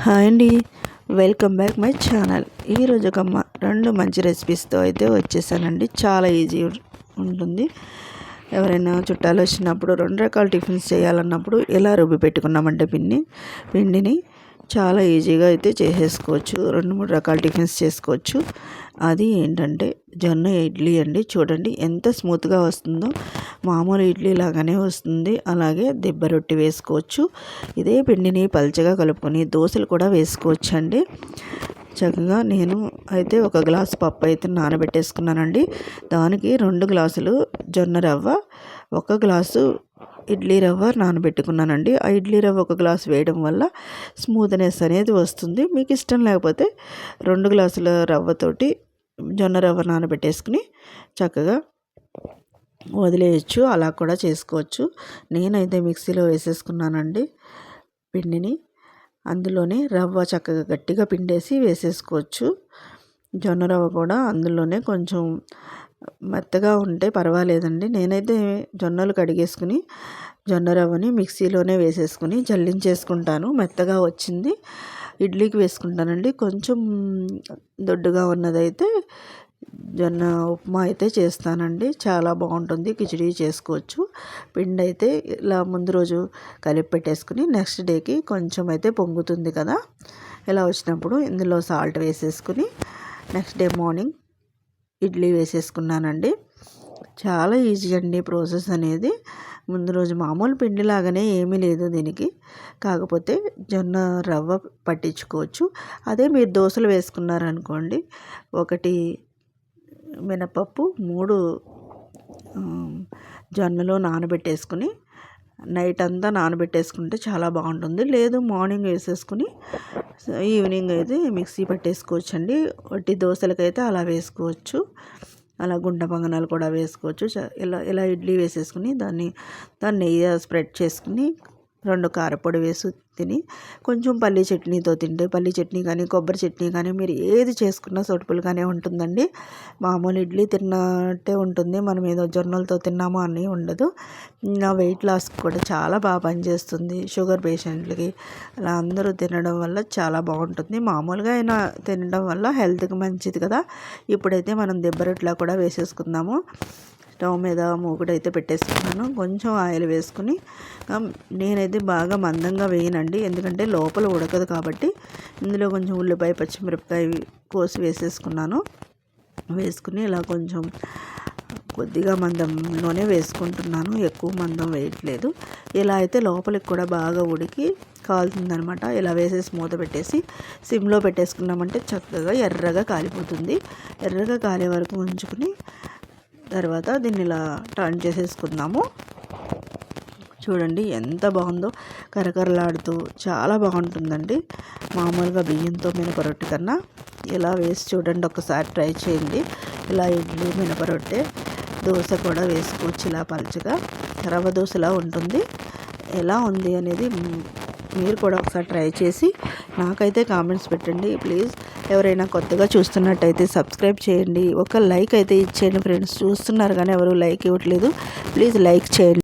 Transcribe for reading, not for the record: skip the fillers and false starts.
Hi అండి, welcome back my channel. ఈరోజు ఒక రెండు మంచి రెసిపీస్తో అయితే వచ్చేసానండి. చాలా ఈజీ ఉంటుంది. ఎవరైనా చుట్టాలు వచ్చినప్పుడు 2 రకాల టిఫిన్స్ చేయాలన్నప్పుడు ఎలా రుబ్బి పెట్టుకున్నామంటే పిండిని చాలా ఈజీగా అయితే చేసేసుకోవచ్చు. 2-3 రకాల టిఫిన్స్ చేసుకోవచ్చు. అది ఏంటంటే జొన్న ఇడ్లీ అండి. చూడండి ఎంత స్మూత్గా వస్తుందో, మామూలు ఇడ్లీ లాగానే వస్తుంది. అలాగే దిబ్బ రొట్టి వేసుకోవచ్చు. ఇదే పిండిని పల్చగా కలుపుకొని దోశలు కూడా వేసుకోవచ్చు అండి. చక్కగా నేను అయితే 1 గ్లాసు పప్పు అయితే నానబెట్టేసుకున్నానండి. దానికి 2 గ్లాసులు జొన్న రవ్వ, 1 గ్లాసు ఇడ్లీ రవ్వ నానబెట్టుకున్నానండి. ఆ ఇడ్లీ రవ్వ 1 గ్లాసు వేయడం వల్ల స్మూత్నెస్ అనేది వస్తుంది. మీకు ఇష్టం లేకపోతే 2 గ్లాసుల రవ్వతోటి జొన్న రవ్వ నానబెట్టేసుకుని చక్కగా వదిలేయచ్చు. అలా కూడా చేసుకోవచ్చు. నేనైతే మిక్సీలో వేసేసుకున్నానండి పిండిని. అందులోనే రవ్వ చక్కగా గట్టిగా పిండేసి వేసేసుకోవచ్చు. జొన్న రవ్వ కూడా అందులోనే కొంచెం మెత్తగా ఉంటే పర్వాలేదండి. నేనైతే జొన్నలు కడిగేసుకుని జొన్న రవ్వని మిక్సీలోనే వేసేసుకుని జల్లించేసుకుంటాను. మెత్తగా వచ్చింది ఇడ్లీకి వేసుకుంటానండి. కొంచెం దొడ్డుగా ఉన్నదైతే జొన్న ఉప్మా అయితే చేస్తానండి. చాలా బాగుంటుంది. కిచిడీ చేసుకోవచ్చు. పిండి అయితే ఇలా ముందు రోజు కలిపి పెట్టేసుకుని నెక్స్ట్ డేకి కొంచెం అయితే పొంగుతుంది కదా, ఇలా వచ్చినప్పుడు ఇందులో సాల్ట్ వేసేసుకుని నెక్స్ట్ డే మార్నింగ్ ఇడ్లీ వేసేసుకున్నానండి. చాలా ఈజీ అండి ప్రాసెస్ అనేది. ముందు రోజు మామూలు పిండి లాగానే ఏమీ లేదు దీనికి. కాకపోతే జొన్న రవ్వ పట్టించుకోవచ్చు. అదే మీరు దోశలు వేసుకున్నారనుకోండి, 1 మినపప్పు, 3 జొన్నలు నానబెట్టేసుకుని నైట్ అంతా నానబెట్టేసుకుంటే చాలా బాగుంటుంది. లేదు మార్నింగ్ వేసేసుకుని ఈవినింగ్ అయితే మిక్సీ పట్టేసుకోవచ్చు అండి. వట్టి దోశలకైతే అలా వేసుకోవచ్చు. అలా గుంట పొంగనాలు కూడా వేసుకోవచ్చు. ఇలా ఇడ్లీ వేసేసుకుని దాన్ని నెయ్యి స్ప్రెడ్ చేసుకుని 2 కారపొడి వేసి తిని కొంచెం పల్లీ చట్నీతో తింటే, పల్లీ చట్నీ కానీ కొబ్బరి చట్నీ కానీ మీరు ఏది చేసుకున్నా సూటబుల్గానే ఉంటుందండి. మామూలు ఇడ్లీ తిన్నట్టే ఉంటుంది. మనం ఏదో జొన్నలతో తిన్నామో అని ఉండదు. నా వెయిట్ లాస్ కూడా చాలా బాగా పనిచేస్తుంది. షుగర్ పేషెంట్లకి అలా అందరూ తినడం వల్ల చాలా బాగుంటుంది. మామూలుగా అయినా తినడం వల్ల హెల్త్కి మంచిది కదా. ఇప్పుడైతే మనం దిబ్బ రొట్టెలా కూడా వేసేసుకుందాము. స్టవ్ మీద మూకుడైతే పెట్టేసుకున్నాను. కొంచెం ఆయిల్ వేసుకుని, నేనైతే బాగా మందంగా వేయనండి, ఎందుకంటే లోపల ఉడకదు కాబట్టి. ఇందులో కొంచెం ఉల్లిపాయ, పచ్చిమిరపకాయ కోసి వేసేసుకున్నాను. వేసుకుని ఇలా కొంచెం కొద్దిగా మందంలోనే వేసుకుంటున్నాను, ఎక్కువ మందం వేయట్లేదు. ఇలా అయితే లోపలికి కూడా బాగా ఉడికి కాలుతుందనమాట. ఇలా వేసేసి మూత పెట్టేసి సిమ్లో పెట్టేసుకున్నామంటే చక్కగా ఎర్రగా కాలిపోతుంది. ఎర్రగా కాలే వరకు ఉంచుకుని తర్వాత దీన్ని ఇలా టర్న్ చేసేసుకుందాము. చూడండి ఎంత బాగుందో, కరకరలాడుతూ చాలా బాగుంటుందండి. మామూలుగా బియ్యంతో మినప రొట్టె కన్నా ఇలా వేసి చూడండి, ఒకసారి ట్రై చేయండి. ఇలా ఇడ్లీ, మినప రొట్టె, దోశ కూడా వేసుకోవచ్చు. ఇలా పలుచగా రవ్వ దోశలా ఉంటుంది. ఎలా ఉంది అనేది మీరు కూడా ఒకసారి ట్రై చేసి నాకైతే కామెంట్స్ పెట్టండి ప్లీజ్. ఎవరైనా కొత్తగా చూస్తున్నట్టయితే సబ్స్క్రైబ్ చేయండి. ఒక లైక్ అయితే ఇచ్చేయండి ఫ్రెండ్స్. చూస్తున్నారు కానీ ఎవరు లైక్ ఇవ్వట్లేదు. ప్లీజ్ లైక్ చేయండి.